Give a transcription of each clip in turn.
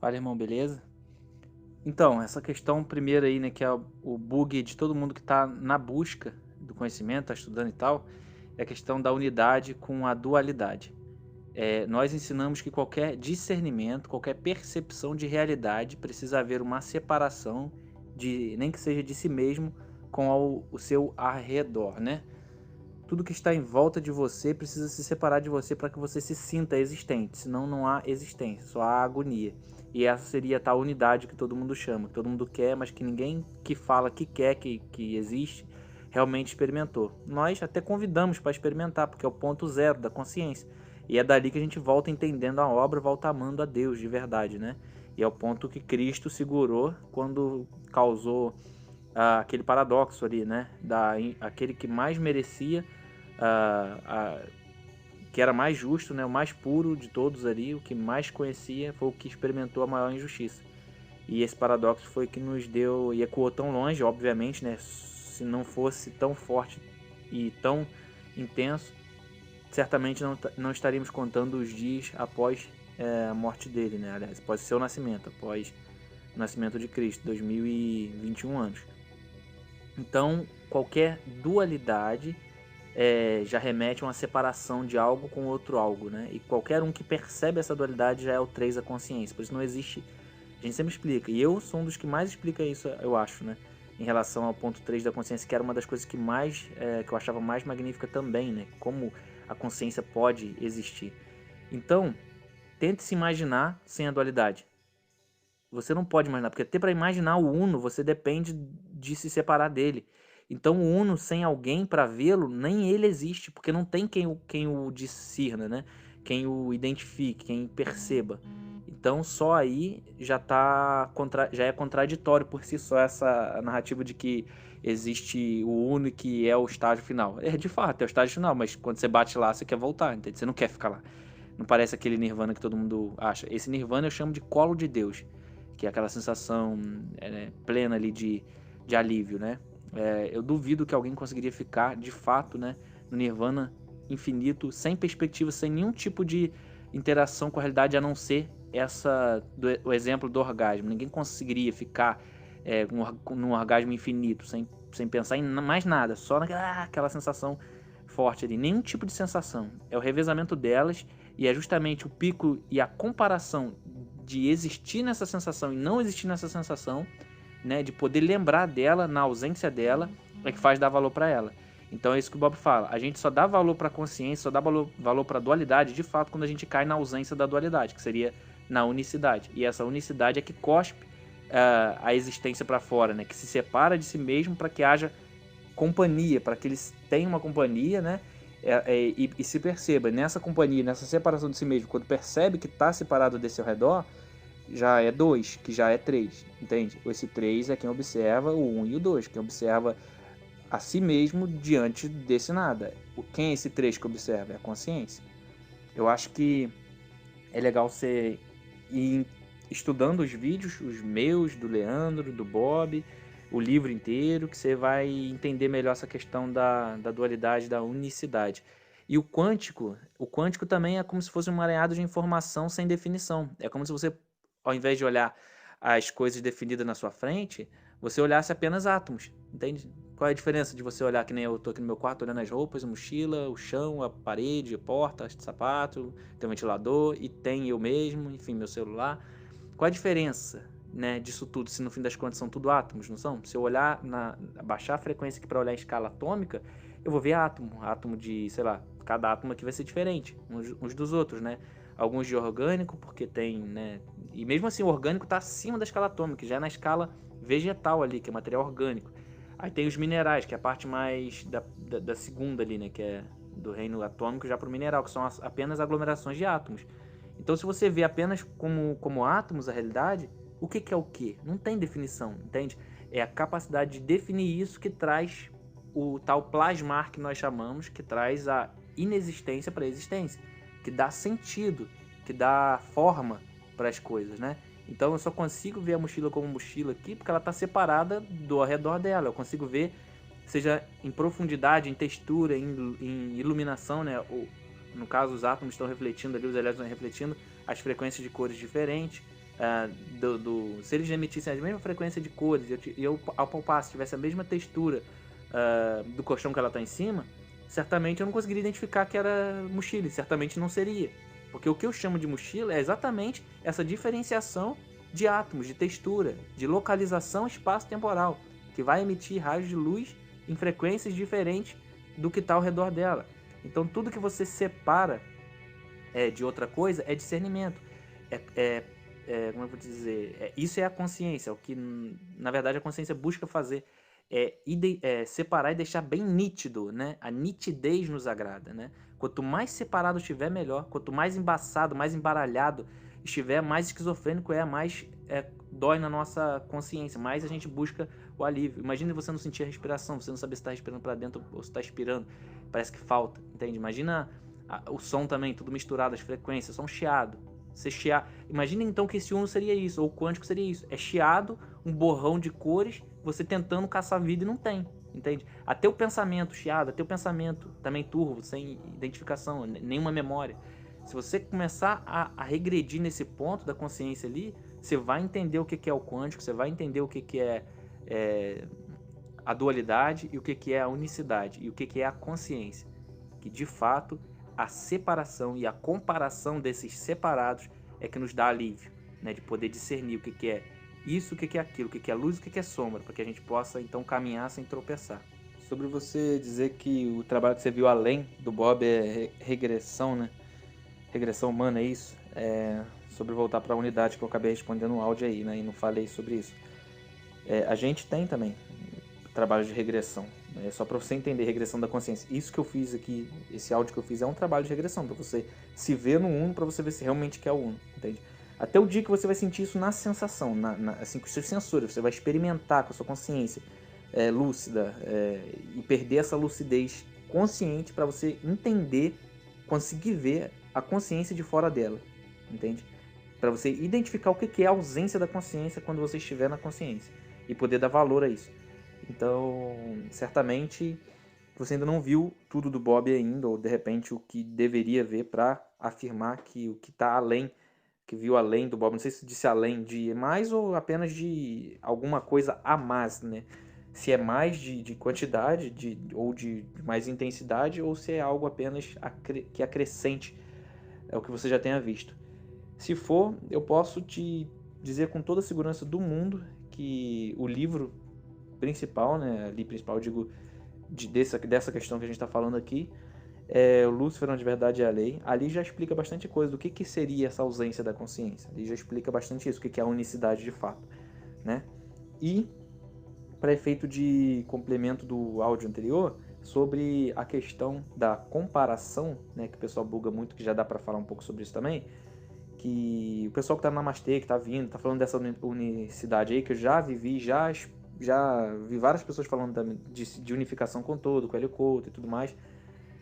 Fala, irmão, beleza? Então, essa questão primeira aí, né, que é o bug de todo mundo que está na busca do conhecimento, está estudando e tal, é a questão da unidade com a dualidade. Nós ensinamos que qualquer discernimento, qualquer percepção de realidade precisa haver uma separação, nem que seja de si mesmo, com o seu arredor, né? Tudo que está em volta de você precisa se separar de você para que você se sinta existente, senão não há existência, só há agonia. E essa seria a tal unidade que todo mundo chama, que todo mundo quer, mas que ninguém que fala que quer, que existe, realmente experimentou. Nós até convidamos para experimentar, porque é o ponto zero da consciência. E é dali que a gente volta entendendo a obra, volta amando a Deus de verdade, né? E é o ponto que Cristo segurou quando causou aquele paradoxo ali, né? Aquele que mais merecia, que era mais justo, né? O mais puro de todos ali, o que mais conhecia, foi o que experimentou a maior injustiça. E esse paradoxo foi que nos deu, e ecoou tão longe, obviamente, né? Se não fosse tão forte e tão intenso, certamente não estaríamos contando os dias após a morte dele, né? Aliás, após seu nascimento, após o nascimento de Cristo, 2021 anos. Então, qualquer dualidade já remete a uma separação de algo com outro algo, né? E qualquer um que percebe essa dualidade já é o 3 da consciência. Por isso não existe... A gente sempre explica, e eu sou um dos que mais explica isso, eu acho, né? Em relação ao ponto 3 da consciência, que era uma das coisas que que eu achava mais magnífica também, né? Como a consciência pode existir. Então, tente se imaginar sem a dualidade. Você não pode imaginar, porque até para imaginar o Uno, você depende de se separar dele. Então o Uno sem alguém para vê-lo, nem ele existe, porque não tem quem o discirna, né? Quem o identifique, quem perceba. Então só aí já é contraditório por si só essa narrativa de que existe o Uno que é o estágio final. É, de fato, é o estágio final, mas quando você bate lá, você quer voltar, entende? Você não quer ficar lá. Não parece aquele Nirvana que todo mundo acha. Esse Nirvana eu chamo de colo de Deus, que é aquela sensação plena ali de alívio, né? Eu duvido que alguém conseguiria ficar, de fato, né, no Nirvana infinito, sem perspectiva, sem nenhum tipo de interação com a realidade, a não ser o exemplo do orgasmo. Ninguém conseguiria ficar num orgasmo infinito, sem pensar em mais nada, só aquela sensação forte ali. Nenhum tipo de sensação. É o revezamento delas e é justamente o pico e a comparação de existir nessa sensação e não existir nessa sensação, né, de poder lembrar dela na ausência dela, é que faz dar valor para ela. Então é isso que o Bob fala. A gente só dá valor para a consciência, só dá valor para a dualidade, de fato, quando a gente cai na ausência da dualidade, que seria na unicidade. E essa unicidade é que cospe a existência para fora, né, que se separa de si mesmo para que haja companhia, para que eles tenham uma companhia, né? E se perceba nessa companhia, nessa separação de si mesmo, quando percebe que está separado desse ao redor, já é 2, que já é 3, entende? Esse 3 é quem observa o 1 e o 2, quem observa a si mesmo diante desse nada. Quem é esse 3 que observa? É a consciência. Eu acho que é legal você ir estudando os vídeos, os meus, do Leandro, do Bob, o livro inteiro, que você vai entender melhor essa questão da dualidade, da unicidade. E o quântico também é como se fosse um emaranhado de informação sem definição. É como se você, ao invés de olhar as coisas definidas na sua frente, você olhasse apenas átomos, entende? Qual é a diferença de você olhar, que nem eu tô aqui no meu quarto, olhando as roupas, a mochila, o chão, a parede, a porta, de sapato, tem um ventilador e tem eu mesmo, enfim, meu celular. Qual a diferença, né, disso tudo, se no fim das contas são tudo átomos, não são? Se eu olhar, baixar a frequência aqui para olhar em escala atômica, eu vou ver átomo de, sei lá, cada átomo aqui vai ser diferente, uns dos outros, né? Alguns de orgânico, porque tem, né? E mesmo assim, o orgânico está acima da escala atômica, já é na escala vegetal ali, que é material orgânico. Aí tem os minerais, que é a parte mais da segunda ali, né? Que é do reino atômico já para o mineral, que são apenas aglomerações de átomos. Então, se você vê apenas como átomos a realidade, o que é o que? Não tem definição, entende? É a capacidade de definir isso que traz o tal plasmar que nós chamamos, que traz a inexistência para a existência, que dá sentido, que dá forma para as coisas, né? Então eu só consigo ver a mochila como mochila aqui porque ela está separada do ao redor dela. Eu consigo ver, seja em profundidade, em textura, em iluminação, né? No caso, os átomos estão refletindo ali, os elétrons estão refletindo as frequências de cores diferentes, se eles emitissem a mesma frequência de cores e eu ao palpar, se tivesse a mesma textura do colchão que ela está em cima, certamente eu não conseguiria identificar que era mochila, certamente não seria. Porque o que eu chamo de mochila é exatamente essa diferenciação de átomos, de textura, de localização espaço-temporal, que vai emitir raios de luz em frequências diferentes do que está ao redor dela. Então tudo que você separa de outra coisa é discernimento. Como eu vou dizer? Isso é a consciência, o que na verdade a consciência busca fazer. Separar e deixar bem nítido, né? A nitidez nos agrada, né? Quanto mais separado estiver, melhor. Quanto mais embaçado, mais embaralhado estiver, mais esquizofrênico mais dói na nossa consciência, mais a gente busca o alívio. Imagina você não sentir a respiração, você não saber se está respirando para dentro ou se está expirando, parece que falta, entende? Imagina o som também, tudo misturado, as frequências, só um chiado. Você chiar. Imagina então que esse uno seria isso, ou o quântico seria isso. É chiado, um borrão de cores, você tentando caçar vida e não tem, entende? Até o pensamento chiado, até o pensamento também turvo, sem identificação, nenhuma memória. Se você começar a regredir nesse ponto da consciência ali, você vai entender o que é o quântico, você vai entender o que é a dualidade e o que é a unicidade e o que é a consciência. Que de fato a separação e a comparação desses separados é que nos dá alívio, né, de poder discernir o que é isso, o que é aquilo, o que é luz, o que é sombra, para que a gente possa então caminhar sem tropeçar. Sobre você dizer que o trabalho que você viu além do Bob é regressão, né? Regressão humana, é isso? Sobre voltar para a unidade que eu acabei respondendo no áudio aí, né? E não falei sobre isso. A gente tem também trabalho de regressão. Só para você entender, regressão da consciência. Isso que eu fiz aqui, esse áudio que eu fiz é um trabalho de regressão, para você se ver no uno, para você ver se realmente quer o uno, entende? Até o dia que você vai sentir isso na sensação, assim, com os seus sensores, você vai experimentar com a sua consciência lúcida e perder essa lucidez consciente para você entender, conseguir ver a consciência de fora dela, entende? Para você identificar o que é a ausência da consciência quando você estiver na consciência e poder dar valor a isso. Então, certamente você ainda não viu tudo do Bob ainda, ou de repente o que deveria ver para afirmar que o que está além, que viu além do Bob, não sei se disse além de mais ou apenas de alguma coisa a mais, né? Se é mais de quantidade ou de mais intensidade, ou se é algo apenas que acrescente o que você já tenha visto. Se for, eu posso te dizer com toda a segurança do mundo que o livro principal, né, ali principal, eu digo, dessa questão que a gente está falando aqui, o Lúcifer, onde a verdade é a lei, ali já explica bastante coisa do que seria essa ausência da consciência, ali já explica bastante isso, o que é a unicidade de fato, né? E, para efeito de complemento do áudio anterior, sobre a questão da comparação, né, que o pessoal buga muito, que já dá para falar um pouco sobre isso também, que o pessoal que tá no Namastê, que tá vindo, tá falando dessa unicidade aí, que eu já vivi, já vi várias pessoas falando de unificação com todo, com Hélio Couto e tudo mais,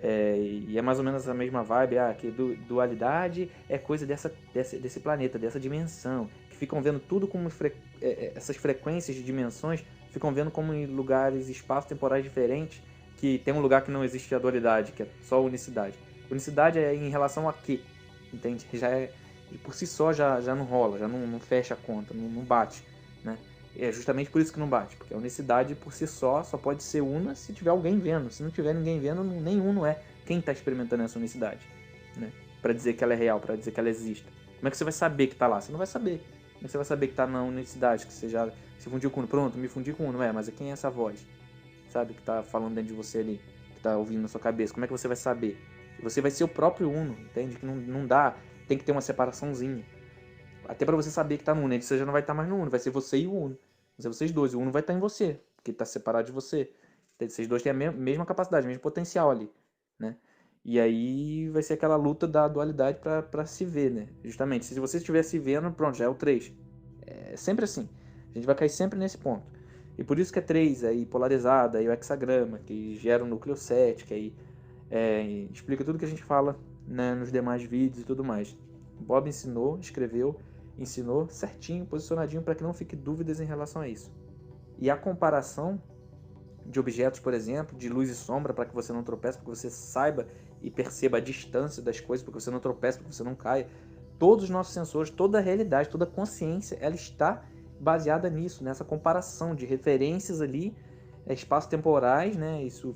e é mais ou menos a mesma vibe, que dualidade é coisa desse planeta, dessa dimensão, que ficam vendo tudo como essas frequências de dimensões, ficam vendo como em lugares, espaços temporais diferentes, que tem um lugar que não existe a dualidade, que é só a unicidade. Unicidade é em relação a quê? Entende? Por si só já não rola, já não fecha a conta, não bate, né? É justamente por isso que não bate, porque a unicidade por si só pode ser una se tiver alguém vendo. Se não tiver ninguém vendo, nenhum não é. Quem está experimentando essa unicidade, né? Para dizer que ela é real, para dizer que ela existe. Como é que você vai saber que está lá? Você não vai saber. Como é que você vai saber que está na unicidade, que você já se fundiu com o uno? Pronto, me fundi com o uno, mas quem é essa voz? Sabe, que está falando dentro de você ali, que está ouvindo na sua cabeça? Como é que você vai saber? Você vai ser o próprio uno, entende? Que não dá, tem que ter uma separaçãozinha. Até para você saber que tá no Uno, você já não vai estar mais no Uno, vai ser você e o Uno. Vai ser vocês dois, o Uno vai estar em você, porque tá separado de você. Vocês dois têm a mesma capacidade, o mesmo potencial ali, né? E aí vai ser aquela luta da dualidade para se ver, né? Justamente, se você estiver se vendo, pronto, já é o 3. É sempre assim. A gente vai cair sempre nesse ponto. E por isso que é 3, aí polarizada, aí o hexagrama, que gera o núcleo 7, que aí explica tudo que a gente fala, né, nos demais vídeos e tudo mais. Bob ensinou certinho, posicionadinho, para que não fique dúvidas em relação a isso. E a comparação de objetos, por exemplo, de luz e sombra, para que você não tropece, para que você saiba e perceba a distância das coisas, para que você não tropece, para que você não caia, todos os nossos sensores, toda a realidade, toda a consciência, ela está baseada nisso, nessa comparação de referências ali, espaço-temporais, né? Isso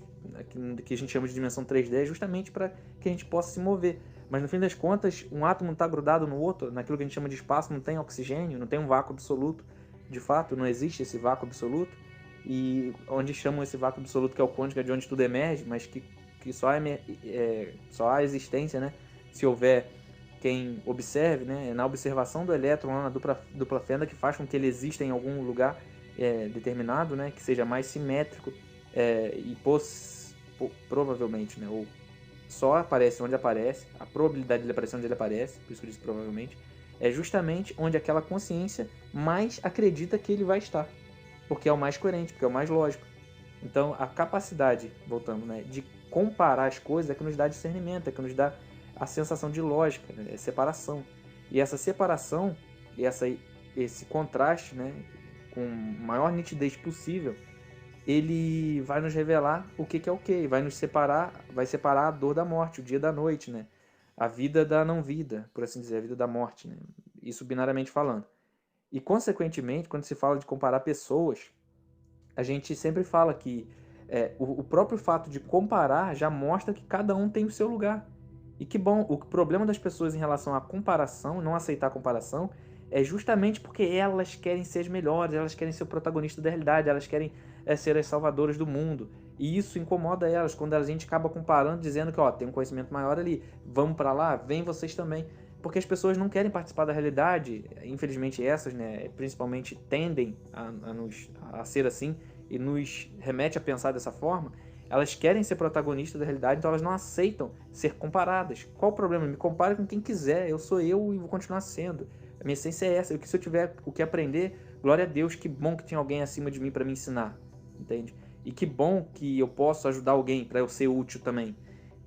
que a gente chama de dimensão 3D, é justamente para que a gente possa se mover. Mas no fim das contas, um átomo não está grudado no outro, naquilo que a gente chama de espaço, não tem oxigênio, não tem um vácuo absoluto. De fato, não existe esse vácuo absoluto. E onde chamam esse vácuo absoluto, que é o quântico, é de onde tudo emerge, mas que só há existência, né? Se houver quem observe, né? É na observação do elétron, lá na dupla fenda, que faz com que ele exista em algum lugar determinado, né? Que seja mais simétrico e provavelmente, né? Ou só aparece onde aparece, a probabilidade de ele aparecer onde ele aparece, por isso que eu disse provavelmente, é justamente onde aquela consciência mais acredita que ele vai estar, porque é o mais coerente, porque é o mais lógico. Então, a capacidade, voltando, né, de comparar as coisas é que nos dá discernimento, é que nos dá a sensação de lógica, né, é separação. E essa separação, esse contraste, né, com maior nitidez possível, ele vai nos revelar o que é o que, vai separar a dor da morte, o dia da noite, né? A vida da não vida, por assim dizer, a vida da morte, né? Isso binariamente falando. E, consequentemente, quando se fala de comparar pessoas, a gente sempre fala que o próprio fato de comparar já mostra que cada um tem o seu lugar. E que bom, o problema das pessoas em relação à comparação, não aceitar a comparação, é justamente porque elas querem ser as melhores, elas querem ser o protagonista da realidade, elas querem ser as salvadoras do mundo. E isso incomoda elas, quando a gente acaba comparando, dizendo que tem um conhecimento maior ali, vamos para lá, vem vocês também. Porque as pessoas não querem participar da realidade, infelizmente essas, né, principalmente tendem a ser assim, e nos remete a pensar dessa forma. Elas querem ser protagonistas da realidade, então elas não aceitam ser comparadas. Qual o problema? Me compare com quem quiser, eu sou eu e vou continuar sendo. A minha essência é essa, se eu tiver o que aprender, glória a Deus, que bom que tem alguém acima de mim para me ensinar, entende? E que bom que eu posso ajudar alguém para eu ser útil também,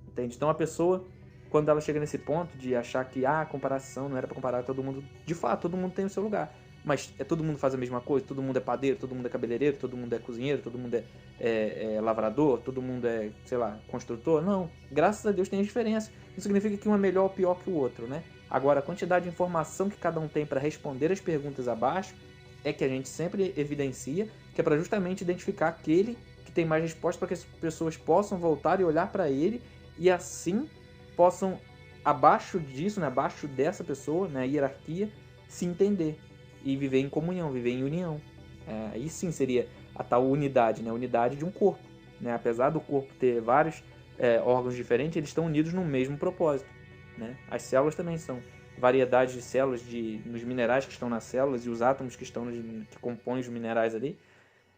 entende? Então a pessoa, quando ela chega nesse ponto de achar que comparação não era para comparar todo mundo, de fato, todo mundo tem o seu lugar. Mas todo mundo faz a mesma coisa, todo mundo é padeiro, todo mundo é cabeleireiro, todo mundo é cozinheiro, todo mundo é lavrador, todo mundo é, sei lá, construtor. Não, graças a Deus tem as diferenças. Não significa que um é melhor ou pior que o outro, né? Agora, a quantidade de informação que cada um tem para responder as perguntas abaixo é que a gente sempre evidencia, que é para justamente identificar aquele que tem mais respostas, para que as pessoas possam voltar e olhar para ele e assim possam, abaixo disso, né, abaixo dessa pessoa, né, hierarquia, se entender e viver em comunhão, viver em união. Aí sim seria a tal unidade, né? Unidade de um corpo, né? Apesar do corpo ter vários órgãos diferentes, eles estão unidos no mesmo propósito, né? As células também são variedades de células nos minerais que estão nas células, e os átomos que compõem os minerais ali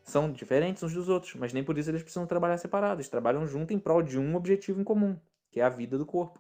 são diferentes uns dos outros, mas nem por isso eles precisam trabalhar separados, eles trabalham junto em prol de um objetivo em comum, que é a vida do corpo.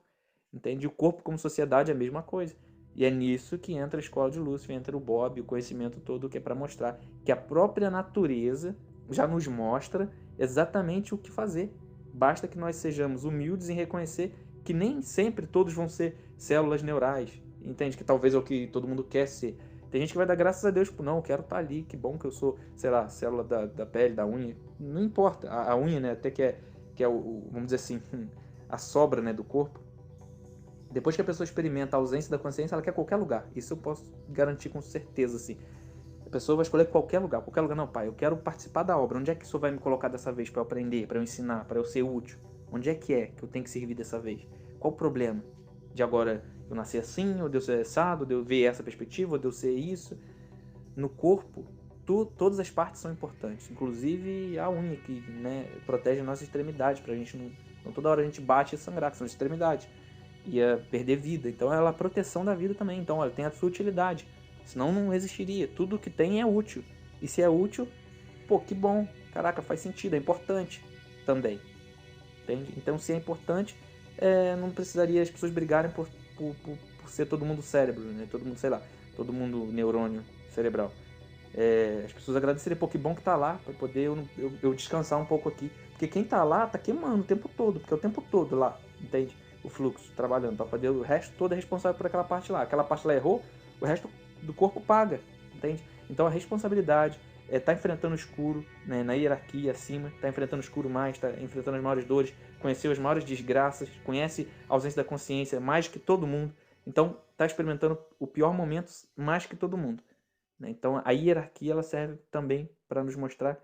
Entende? O corpo como sociedade é a mesma coisa. E é nisso que entra a escola de Lúcifer, entra o Bob, o conhecimento todo, que é para mostrar que a própria natureza já nos mostra exatamente o que fazer. Basta que nós sejamos humildes em reconhecer que nem sempre todos vão ser células neurais. Entende? Que talvez é o que todo mundo quer ser. Tem gente que vai dar graças a Deus, tipo, não, eu quero estar ali, que bom que eu sou, sei lá, célula da pele, da unha. Não importa. A unha, né, até que é vamos dizer assim, a sobra, né, do corpo. Depois que a pessoa experimenta a ausência da consciência, ela quer qualquer lugar. Isso eu posso garantir com certeza, assim. A pessoa vai escolher qualquer lugar. Qualquer lugar, não, pai, eu quero participar da obra. Onde é que o senhor vai me colocar dessa vez para eu aprender, para eu ensinar, para eu ser útil? Onde é que eu tenho que servir dessa vez? Qual o problema? De agora eu nascer assim, ou de eu ser assado, ou de eu ver essa perspectiva, ou de eu ser isso? No corpo, todas as partes são importantes. Inclusive a unha, que, né, protege a nossa extremidade, pra gente não toda hora a gente bate e sangrar, que são extremidades. Ia perder vida. Então ela é a proteção da vida também. Então ela tem a sua utilidade. Senão não existiria. Tudo que tem é útil. E se é útil, pô, que bom. Caraca, faz sentido, é importante também. Entende? Então se é importante, não precisaria as pessoas brigarem por ser todo mundo cérebro, né? Todo mundo, sei lá, todo mundo neurônio cerebral. As pessoas agradeceriam, pô, que bom que tá lá, pra poder eu descansar um pouco aqui. Porque quem tá lá tá queimando o tempo todo, porque é o tempo todo lá, entende? O fluxo, trabalhando, para poder o resto todo é responsável por aquela parte lá. Aquela parte lá errou, o resto do corpo paga, entende? Então a responsabilidade tá enfrentando o escuro, né, na hierarquia acima, tá enfrentando o escuro mais, tá enfrentando as maiores dores, conheceu as maiores desgraças, conhece a ausência da consciência mais que todo mundo. Então está experimentando o pior momento mais que todo mundo, né? Então a hierarquia ela serve também para nos mostrar